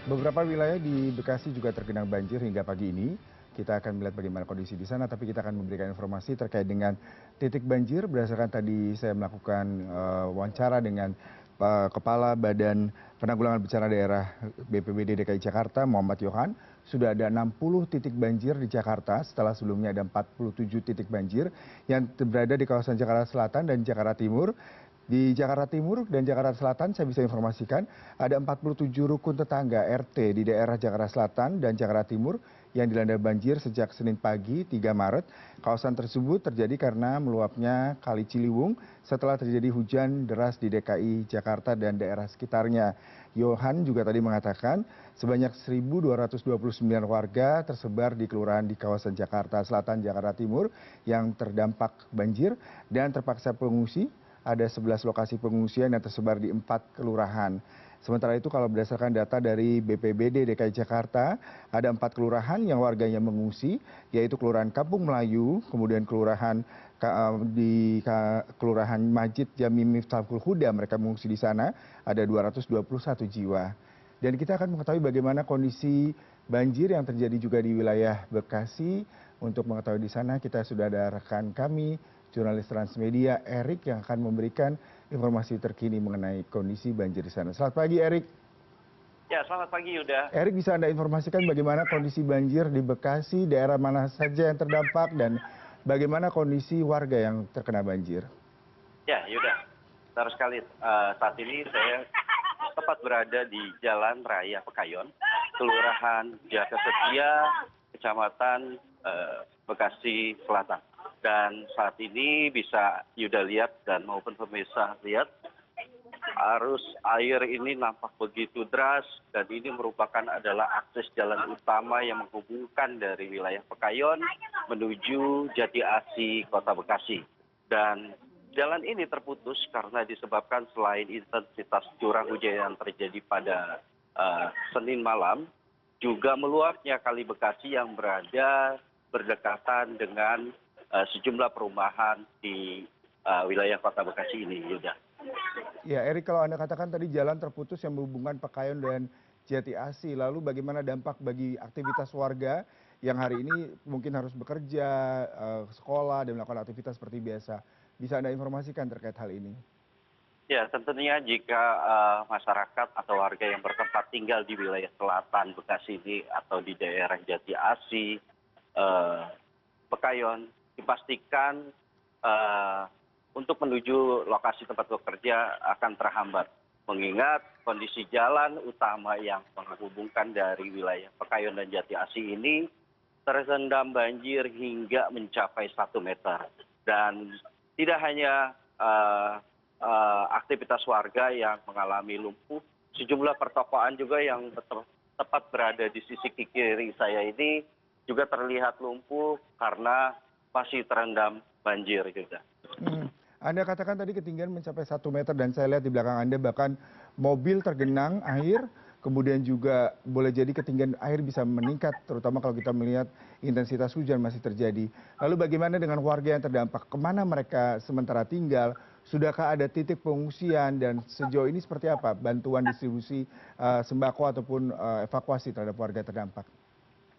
Beberapa wilayah di Bekasi juga tergenang banjir hingga pagi ini. Kita akan melihat bagaimana kondisi di sana, tapi kita akan memberikan informasi terkait dengan titik banjir berdasarkan tadi saya melakukan wawancara dengan Kepala Badan Penanggulangan Bencana Daerah BPBD DKI Jakarta, Muhammad Yohan. Sudah ada 60 titik banjir di Jakarta setelah sebelumnya ada 47 titik banjir yang berada di kawasan Jakarta Selatan dan Jakarta Timur. Di Jakarta Timur dan Jakarta Selatan saya bisa informasikan ada 47 rukun tetangga RT di daerah Jakarta Selatan dan Jakarta Timur yang dilanda banjir sejak Senin pagi 3 Maret. Kawasan tersebut terjadi karena meluapnya Kali Ciliwung setelah terjadi hujan deras di DKI Jakarta dan daerah sekitarnya. Yohan juga tadi mengatakan sebanyak 1.229 warga tersebar di kelurahan di kawasan Jakarta Selatan, Jakarta Timur yang terdampak banjir dan terpaksa pengungsi. Ada 11 lokasi pengungsian yang tersebar di 4 kelurahan. Sementara itu kalau berdasarkan data dari BPBD DKI Jakarta, ada 4 kelurahan yang warganya mengungsi, yaitu Kelurahan Kampung Melayu, kemudian Kelurahan Majid Jami Miftahul Huda, mereka mengungsi di sana, ada 221 jiwa. Dan kita akan mengetahui bagaimana kondisi banjir yang terjadi juga di wilayah Bekasi. Untuk mengetahui di sana kita sudah ada rekan kami, jurnalis Transmedia Erik yang akan memberikan informasi terkini mengenai kondisi banjir di sana. Selamat pagi Erik. Ya, selamat pagi Yuda. Erik, bisa Anda informasikan bagaimana kondisi banjir di Bekasi, daerah mana saja yang terdampak dan bagaimana kondisi warga yang terkena banjir? Ya, Yuda. Benar sekali. Saat ini saya tepat berada di Jalan Raya Pekayon, Kelurahan Jaka Setia, Kecamatan Bekasi Selatan. Dan saat ini bisa Yuda lihat dan maupun pemirsa lihat, arus air ini nampak begitu deras dan ini merupakan adalah akses jalan utama yang menghubungkan dari wilayah Pekayon menuju Jati Asih, Kota Bekasi. Dan jalan ini terputus karena disebabkan selain intensitas curah hujan yang terjadi pada Senin malam, juga meluapnya Kali Bekasi yang berada berdekatan dengan sejumlah perumahan di wilayah Kota Bekasi ini, Yuda. Ya, Erik, kalau Anda katakan tadi jalan terputus yang menghubungkan Pekayon dan Jati Asih, lalu bagaimana dampak bagi aktivitas warga yang hari ini mungkin harus bekerja, sekolah, dan melakukan aktivitas seperti biasa? Bisa Anda informasikan terkait hal ini? Ya, tentunya jika masyarakat atau warga yang bertempat tinggal di wilayah selatan Bekasi ini atau di daerah Jati Asih, Pekayon, dipastikan untuk menuju lokasi tempat bekerja akan terhambat. Mengingat kondisi jalan utama yang menghubungkan dari wilayah Pekayon dan Jati Asih ini terendam banjir hingga mencapai 1 meter. Dan tidak hanya aktivitas warga yang mengalami lumpuh, sejumlah pertokoan juga yang tepat berada di sisi kiri saya ini juga terlihat lumpuh karena masih terendam banjir juga. Anda katakan tadi ketinggian mencapai 1 meter dan saya lihat di belakang Anda bahkan mobil tergenang air, kemudian juga boleh jadi ketinggian air bisa meningkat, terutama kalau kita melihat intensitas hujan masih terjadi. Lalu bagaimana dengan warga yang terdampak? Kemana mereka sementara tinggal? Sudahkah ada titik pengungsian dan sejauh ini seperti apa bantuan distribusi sembako ataupun evakuasi terhadap warga terdampak?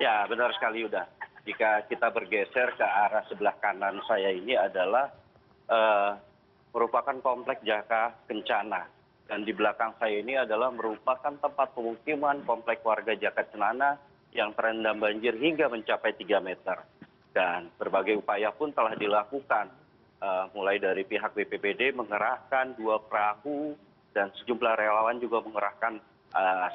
Ya, benar sekali Yuda. Jika kita bergeser ke arah sebelah kanan saya ini adalah merupakan komplek Jaka Kencana. Dan di belakang saya ini adalah merupakan tempat pemukiman komplek warga Jaka Kencana yang terendam banjir hingga mencapai 3 meter. Dan berbagai upaya pun telah dilakukan, mulai dari pihak BPBD mengerahkan 2 perahu dan sejumlah relawan juga mengerahkan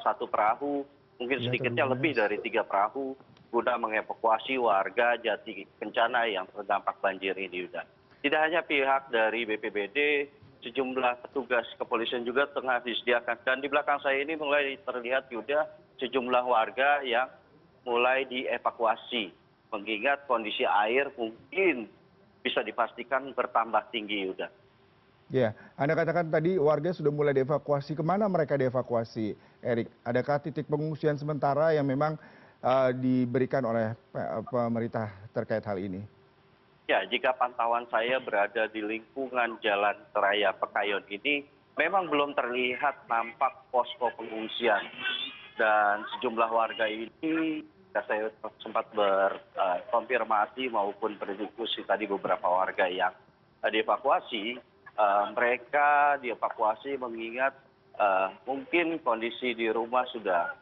1 perahu, mungkin sedikitnya lebih dari 3 perahu, guna mengevakuasi warga Jati Kencana yang terdampak banjir ini, Yuda. Tidak hanya pihak dari BPBD, sejumlah petugas kepolisian juga tengah disediakan. Dan di belakang saya ini mulai terlihat Yuda sejumlah warga yang mulai dievakuasi. Mengingat kondisi air mungkin bisa dipastikan bertambah tinggi, Yuda. Ya, Anda katakan tadi warga sudah mulai dievakuasi. Kemana mereka dievakuasi, Erik? Adakah titik pengungsian sementara yang memang diberikan oleh pemerintah terkait hal ini? Ya, jika pantauan saya berada di lingkungan Jalan Raya Pekayon ini, memang belum terlihat nampak posko pengungsian. dan sejumlah warga ini saya sempat berkonfirmasi maupun berdiskusi tadi beberapa warga yang dievakuasi, mereka dievakuasi mengingat mungkin kondisi di rumah sudah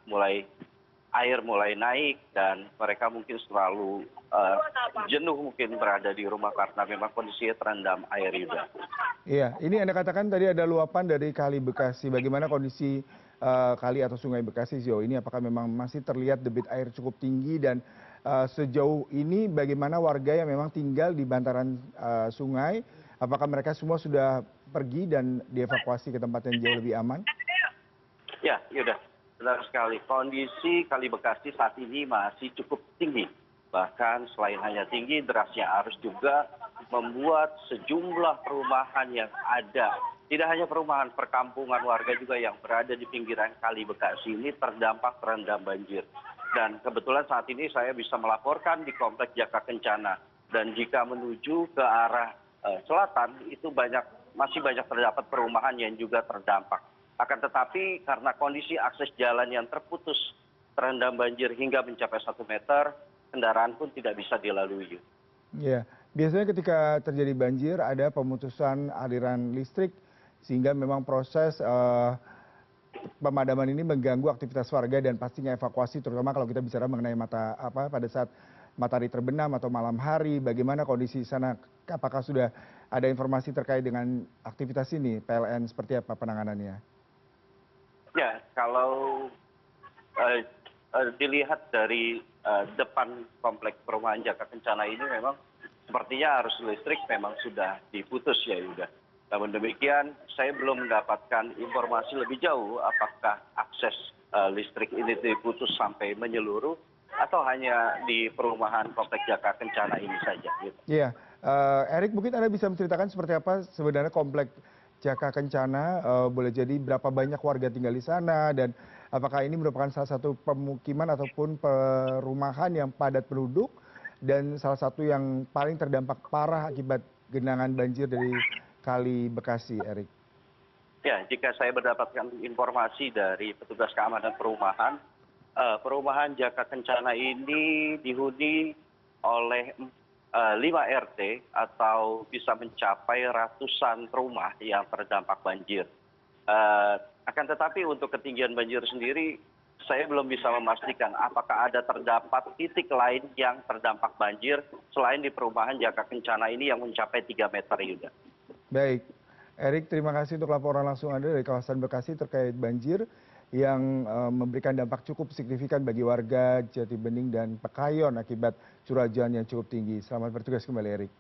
air mulai naik dan mereka mungkin selalu jenuh mungkin berada di rumah karena memang kondisinya terendam air, Yuda. Iya, ini Anda katakan tadi ada luapan dari Kali Bekasi. Bagaimana kondisi kali atau Sungai Bekasi sejauh ini? Apakah memang masih terlihat debit air cukup tinggi dan sejauh ini bagaimana warga yang memang tinggal di bantaran sungai? Apakah mereka semua sudah pergi dan dievakuasi ke tempat yang jauh lebih aman? Ya, Yuda, benar sekali. Kondisi Kali Bekasi saat ini masih cukup tinggi. Bahkan selain hanya tinggi, derasnya arus juga membuat sejumlah perumahan yang ada, tidak hanya perumahan, perkampungan warga juga yang berada di pinggiran Kali Bekasi ini terdampak terendam banjir. Dan kebetulan saat ini saya bisa melaporkan di Komplek Jaka Kencana. Dan jika menuju ke arah selatan, itu masih banyak terdapat perumahan yang juga terdampak. Akan tetapi karena kondisi akses jalan yang terputus terendam banjir hingga mencapai 1 meter, kendaraan pun tidak bisa dilalui. Ya, biasanya ketika terjadi banjir ada pemutusan aliran listrik sehingga memang proses pemadaman ini mengganggu aktivitas warga dan pastinya evakuasi terutama kalau kita bicara mengenai pada saat matahari terbenam atau malam hari, bagaimana kondisi di sana? Apakah sudah ada informasi terkait dengan aktivitas ini, PLN seperti apa penanganannya? Ya, kalau dilihat dari depan kompleks perumahan Jaka Kencana ini memang sepertinya arus listrik memang sudah diputus ya Yuda. Namun demikian saya belum mendapatkan informasi lebih jauh apakah akses listrik ini diputus sampai menyeluruh atau hanya di perumahan kompleks Jaka Kencana ini saja. Iya, Erik mungkin Anda bisa menceritakan seperti apa sebenarnya kompleks Jaka Kencana, boleh jadi berapa banyak warga tinggal di sana dan apakah ini merupakan salah satu pemukiman ataupun perumahan yang padat penduduk dan salah satu yang paling terdampak parah akibat genangan banjir dari Kali Bekasi, Erik? Ya, jika saya mendapatkan informasi dari petugas keamanan perumahan, perumahan Jaka Kencana ini dihuni oleh 5 RT atau bisa mencapai ratusan rumah yang terdampak banjir. Akan tetapi untuk ketinggian banjir sendiri, saya belum bisa memastikan apakah ada terdapat titik lain yang terdampak banjir selain di perumahan Jaka Kencana ini yang mencapai 3 meter, Yuda. Baik, Erik terima kasih untuk laporan langsung Anda dari kawasan Bekasi terkait banjir yang memberikan dampak cukup signifikan bagi warga Jati Bening dan Pekayon akibat curah hujan yang cukup tinggi. Selamat bertugas kembali, Erik.